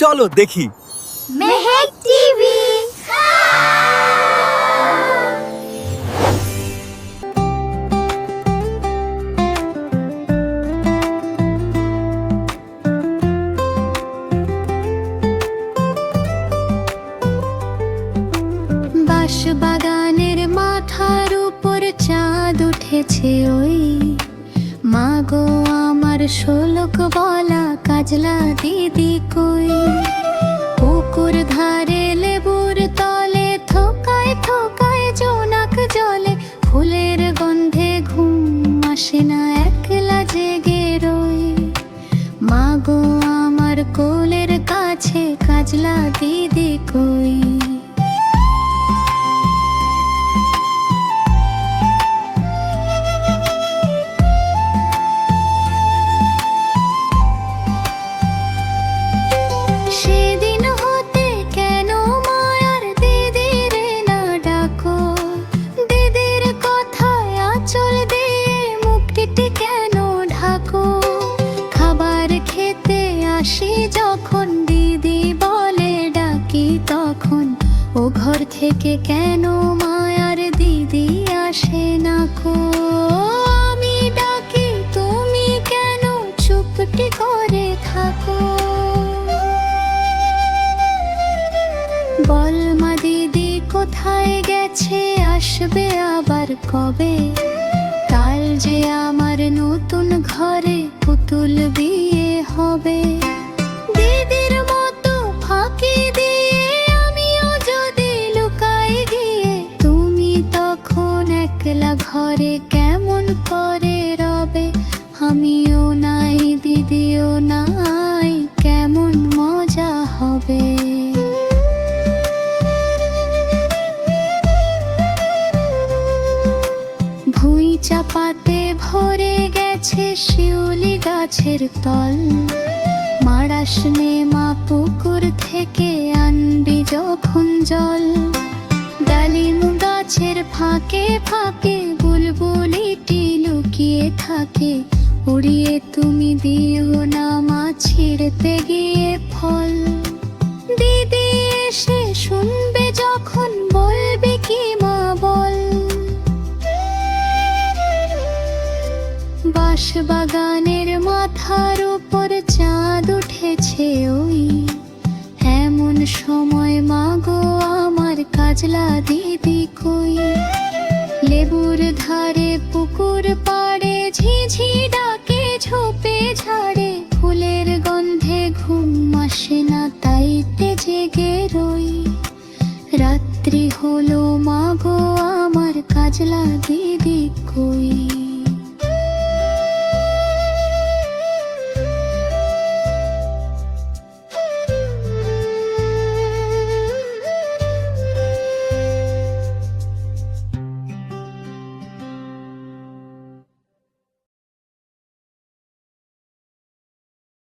চলো দেখি। মেহেক টিভি। বাগানের মাথার উপর চাঁদ উঠেছে ওই, মাগো আমার শোলক বলা কাজলা দিদি কই। পুকুর ধারে লেবুর তলে থোকায় থোকায় জোনাক জলে, ফুলের গন্ধে ঘুম আসে না একলা জেগে রই। মাগো আমার কোলের কাছে কাজলা দিদি কই। যখন দিদি বলে ডাকি তখন ও ঘর থেকে কেন মায়ার দিদি আসে না কো। আমি ডাকি তুমি কেন চুপটি করে থাকো। বল মা দিদি কোথায় গেছে, আসবে আবার কবে। কাল যে আমার নতুন ঘরে পুতুল বিয়ে হবে। দিদির মতো ফাঁকি দিয়ে আমিও যদি লুকাই গিয়ে, তুমি তখন একলা ঘরে কেমন করে রবে। আমিও নাই দিদিও নাই, কেমন মজা হবে। ভুঁই চাপাতে ভরে গেছে শিউলি গাছের তল, মারাস নে মা পুকুর থেকে আনবি যখন জল। ডালিম গাছের ফাঁকে ফাঁকে বুলবুলিটি লুকিয়ে থাকে, উড়িয়ে তুমি দিও না মা ছিঁড়তে গিয়ে ফল। দিদি এসে শুনবে যখন বলবে কি মা বল। বাগানের মাথার উপর চাঁদ উঠেছে ওই, এমন সময় মাগো আমার কাজলা দিদি কই। লেবুর ধারে পুকুর পাড়ে ঝিঝি ডাকে ঝোপে ঝাড়ে, ফুলের গন্ধে ঘুম আসে না তাইতে জেগে রই। রাত্রি হলো মাগো আমার কাজলা দিদি কই।